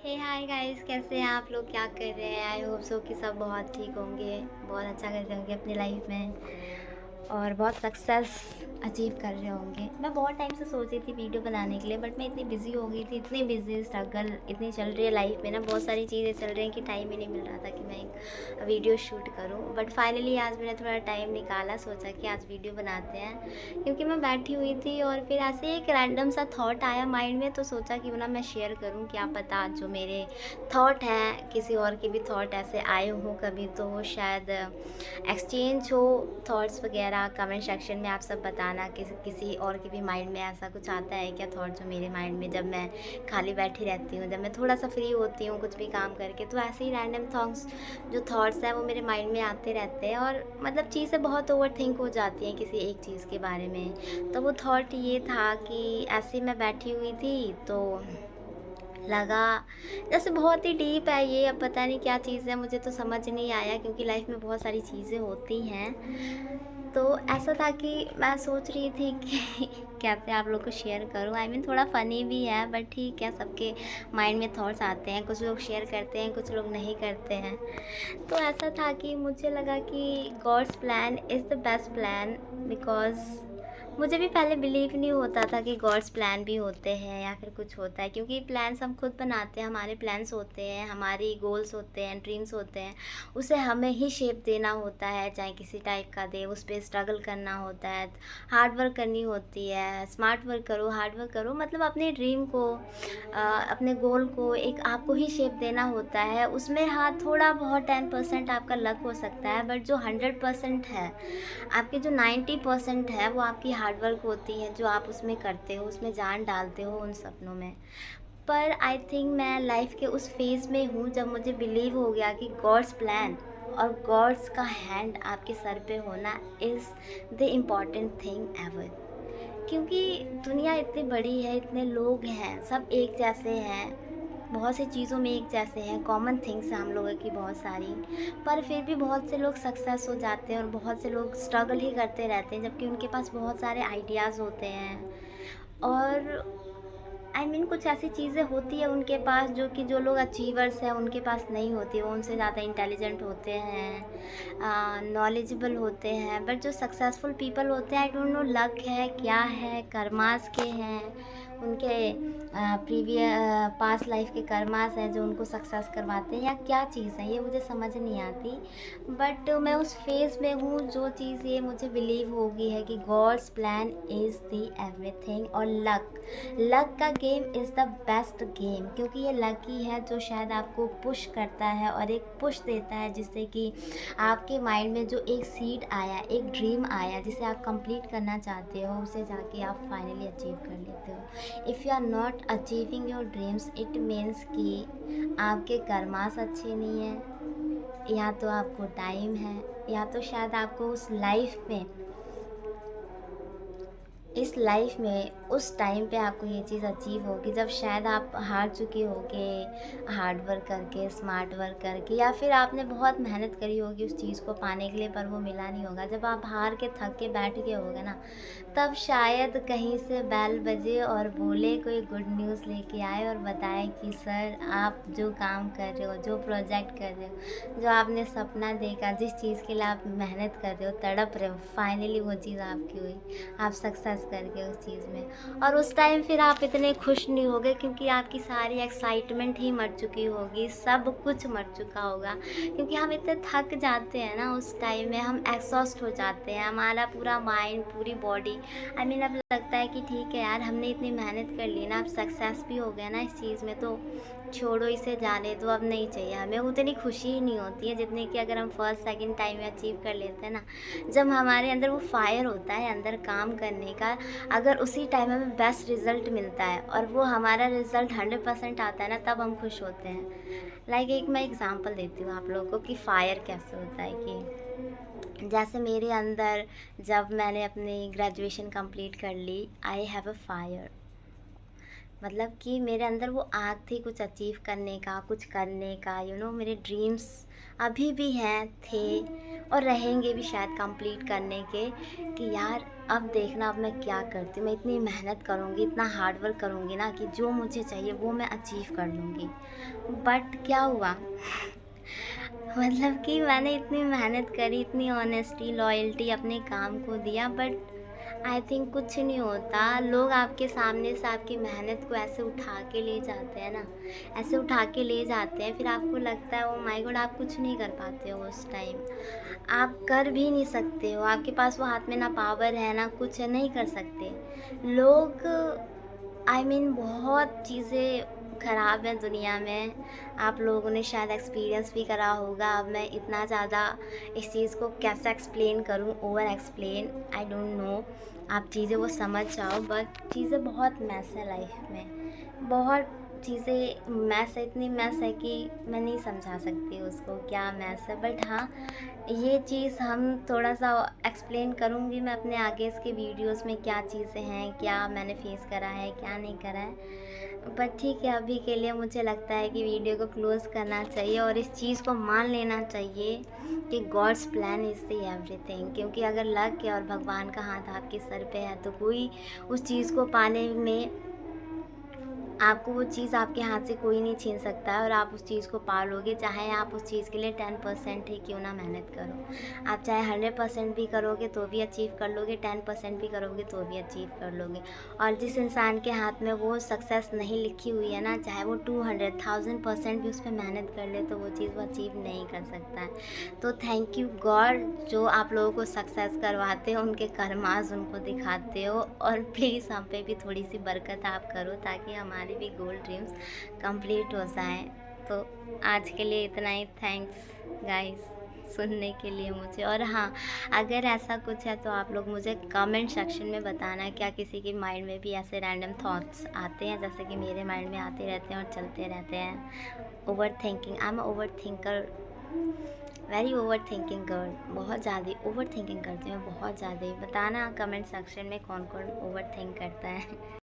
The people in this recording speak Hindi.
हे हाय गाइस, कैसे हैं आप लोग? क्या कर रहे हैं? आई होप सो कि सब बहुत ठीक होंगे, बहुत अच्छा कर रहे होंगे अपनी लाइफ में और बहुत सक्सेस अचीव कर रहे होंगे। मैं बहुत टाइम से सोच रही थी वीडियो बनाने के लिए, बट मैं इतनी बिज़ी हो गई थी, इतनी बिज़ी, स्ट्रगल इतनी चल रही है लाइफ में ना, बहुत सारी चीज़ें चल रही हैं कि टाइम ही नहीं मिल रहा था कि मैं एक वीडियो शूट करूं। बट फाइनली आज मैंने थोड़ा टाइम निकाला, सोचा कि आज वीडियो बनाते हैं, क्योंकि मैं बैठी हुई थी और फिर ऐसे ही एक रैंडम सा थॉट आया माइंड में, तो सोचा कि ना मैं शेयर करूं। क्या पता जो मेरे थॉट हैं किसी और के भी थॉट ऐसे आए हों कभी, तो वो शायद एक्सचेंज हो थॉट्स वगैरह। कमेंट सेक्शन में आप सब बताना कि किसी और के भी माइंड में ऐसा कुछ आता है क्या थॉट जो मेरे माइंड में, जब मैं खाली बैठी रहती हूँ, जब मैं थोड़ा सा फ्री होती हूँ कुछ भी काम करके, तो ऐसे ही रैंडम थॉट्स हैं वो मेरे माइंड में आते रहते हैं और मतलब चीज़ें बहुत ओवर थिंक हो जाती हैं किसी एक चीज़ के बारे में। तो वो थॉट ये था कि ऐसे मैं बैठी हुई थी तो लगा जैसे बहुत ही डीप है ये, अब पता नहीं क्या चीज़ है, मुझे तो समझ नहीं आया, क्योंकि लाइफ में बहुत सारी चीज़ें होती हैं। तो ऐसा था कि मैं सोच रही थी कि कैसे आप लोग को शेयर करूं। आई मीन थोड़ा फ़नी भी है, बट ठीक है, सबके माइंड में थॉट्स आते हैं, कुछ लोग शेयर करते हैं, कुछ लोग नहीं करते हैं। तो ऐसा था कि मुझे लगा कि God's plan is the best plan, because मुझे भी पहले बिलीव नहीं होता था कि गॉड्स प्लान भी होते हैं या फिर कुछ होता है, क्योंकि प्लान्स हम खुद बनाते हैं, हमारे प्लान्स होते हैं, हमारी गोल्स होते हैं, ड्रीम्स होते हैं, उसे हमें ही शेप देना होता है, चाहे किसी टाइप का दे, उस पर स्ट्रगल करना होता है, हार्ड वर्क करनी होती है। स्मार्ट वर्क करो, हार्ड वर्क करो, मतलब अपने ड्रीम को अपने गोल को एक आपको ही शेप देना होता है। उसमें हाँ थोड़ा बहुत 10% आपका लक हो सकता है, बट जो 100% है, आपके जो 90% है, वो आपकी हार्ड वर्क होती है, जो आप उसमें करते हो, उसमें जान डालते हो उन सपनों में। पर आई थिंक मैं लाइफ के उस फेज़ में हूँ जब मुझे बिलीव हो गया कि गॉड्स प्लान और गॉड्स का हैंड आपके सर पे होना is the important thing ever. क्योंकि दुनिया इतनी बड़ी है, इतने लोग हैं, सब एक जैसे हैं, बहुत सी चीज़ों में एक जैसे हैं, कॉमन थिंग्स हैं हम लोगों की बहुत सारी, पर फिर भी बहुत से लोग सक्सेस हो जाते हैं और बहुत से लोग स्ट्रगल ही करते रहते हैं, जबकि उनके पास बहुत सारे आइडियाज़ होते हैं। और कुछ ऐसी चीज़ें होती है उनके पास जो कि जो लोग अचीवर्स हैं उनके पास नहीं होती, वो उनसे ज़्यादा इंटेलिजेंट होते हैं, नॉलेजेबल होते हैं। बट जो सक्सेसफुल पीपल होते हैं, आई डोंट नो लक है, क्या है, कर्मास के हैं, उनके पास्ट लाइफ के कर्मास हैं जो उनको सक्सेस करवाते हैं, या क्या चीज़ है ये मुझे समझ नहीं आती। बट मैं उस फेज़ में हूँ जो चीज़ ये मुझे बिलीव हो गई है कि God's plan is the everything. और लक का game is the best game, क्योंकि ये लकी है जो शायद आपको पुश करता है और एक पुश देता है, जिससे कि आपके माइंड में जो एक सीड आया, एक ड्रीम आया जिसे आप कंप्लीट करना चाहते हो, उसे जाके आप फाइनली अचीव कर लेते हो। If you are not achieving your dreams, it means कि आपके कर्मास अच्छे नहीं हैं, या तो आपको टाइम है, या तो शायद आपको इस लाइफ में उस टाइम पे आपको ये चीज़ अचीव होगी जब शायद आप हार चुके होगे हार्ड वर्क करके, स्मार्ट वर्क करके, या फिर आपने बहुत मेहनत करी होगी उस चीज़ को पाने के लिए, पर वो मिला नहीं होगा। जब आप हार के थक के बैठ गए होगे ना, तब शायद कहीं से बेल बजे और बोले, कोई गुड न्यूज़ लेके आए और बताए कि सर आप जो काम कर रहे हो, जो प्रोजेक्ट कर रहे हो, जो आपने सपना देखा, जिस चीज़ के लिए आप मेहनत कर रहे हो, तड़प रहे हो, फाइनली वो चीज़ आपकी हुई, आप सक्सेस करके उस चीज़ में। और उस टाइम फिर आप इतने खुश नहीं होगे, क्योंकि आपकी सारी एक्साइटमेंट ही मर चुकी होगी, सब कुछ मर चुका होगा, क्योंकि हम इतने थक जाते हैं ना उस टाइम में, हम एग्जॉस्ट हो जाते हैं, हमारा पूरा माइंड, पूरी बॉडी। अब लगता है कि ठीक है यार, हमने इतनी मेहनत कर ली ना, अब सक्सेस भी हो गया ना इस चीज़ में, तो छोड़ो, इसे जाने दो, अब नहीं चाहिए हमें। उतनी खुशी ही नहीं होती है जितनी कि अगर हम फर्स्ट सेकंड टाइम में अचीव कर लेते हैं ना, जब हमारे अंदर वो फायर होता है अंदर काम करने का, अगर उसी टाइम हमें बेस्ट रिज़ल्ट मिलता है और वो हमारा रिज़ल्ट 100% आता है ना, तब हम खुश होते हैं। एक मैं एग्ज़ाम्पल देती हूँ आप लोगों को कि फ़ायर कैसे होता है। कि जैसे मेरे अंदर, जब मैंने अपनी ग्रेजुएशन कंप्लीट कर ली, आई हैव अ फायर, मतलब कि मेरे अंदर वो आग थी कुछ अचीव करने का, कुछ करने का, मेरे ड्रीम्स अभी भी हैं, थे और रहेंगे भी शायद कंप्लीट करने के, कि यार अब देखना अब मैं क्या करती हूँ, मैं इतनी मेहनत करूँगी, इतना हार्ड वर्क करूँगी ना कि जो मुझे चाहिए वो मैं अचीव कर लूँगी। बट क्या हुआ मतलब कि मैंने इतनी मेहनत करी, इतनी ऑनेस्टी, लॉयल्टी अपने काम को दिया, बट आई थिंक कुछ नहीं होता। लोग आपके सामने से आपकी मेहनत को ऐसे उठा के ले जाते हैं ना, ऐसे उठा के ले जाते हैं, फिर आपको लगता है ओह माय गॉड आप कुछ नहीं कर पाते हो उस टाइम। आप कर भी नहीं सकते हो, आपके पास वो हाथ में ना पावर है, ना कुछ है, नहीं कर सकते। लोग बहुत चीज़ें ख़राब हैं दुनिया में। आप लोगों ने शायद एक्सपीरियंस भी करा होगा। अब मैं इतना ज़्यादा इस चीज़ को कैसे एक्सप्लेन करूँ, over explain, I don't know. आप चीज़ें वो समझ जाओ, बट चीज़ें बहुत मैस है लाइफ में। बहुत चीज़ें मैस है, इतनी मैस है कि मैं नहीं समझा सकती उसको क्या मैस है। बट हाँ, ये चीज़ हम थोड़ा-सा एक्सप्लेन करूँगी मैं अपने आगे इसके वीडियोज़ में, क्या चीज़ें हैं, क्या मैंने फेस करा है, क्या नहीं करा है। बट ठीक है, अभी के लिए मुझे लगता है कि वीडियो को क्लोज़ करना चाहिए और इस चीज़ को मान लेना चाहिए कि God's plan is the everything. क्योंकि अगर लक है और भगवान का हाथ आपके सर पे है, तो कोई उस चीज़ को पाने में आपको वो चीज़ आपके हाथ से कोई नहीं छीन सकता है और आप उस चीज़ को पा लोगे, चाहे आप उस चीज़ के लिए 10% ही क्यों ना मेहनत करो। आप चाहे 100% भी करोगे तो भी अचीव कर लोगे, 10% भी करोगे तो भी अचीव कर लोगे। और जिस इंसान के हाथ में वो सक्सेस नहीं लिखी हुई है ना, चाहे वो 200,000% भी उस पर मेहनत कर ले, तो वो चीज़ वो अचीव नहीं कर सकता है। तो थैंक यू गॉड, जो आप लोगों को सक्सेस करवाते हो, उनके करमाज़ उनको दिखाते हो, और प्लीज़ हम पे भी थोड़ी सी बरकत आप करो ताकि हमारे भी गोल ड्रीम्स कंप्लीट हो जाएं। तो आज के लिए इतना ही। थैंक्स गाइस सुनने के लिए मुझे। और हाँ, अगर ऐसा कुछ है तो आप लोग मुझे कमेंट सेक्शन में बताना, क्या किसी के माइंड में भी ऐसे रैंडम थॉट्स आते हैं जैसे कि मेरे माइंड में आते रहते हैं और चलते रहते हैं। Over thinking, I am over thinker, very over thinking girl, बहुत ज़्यादा ओवर थिंकिंग करती हूँ, बहुत ज़्यादा। बताना कमेंट सेक्शन में कौन कौन ओवर थिंक करता है।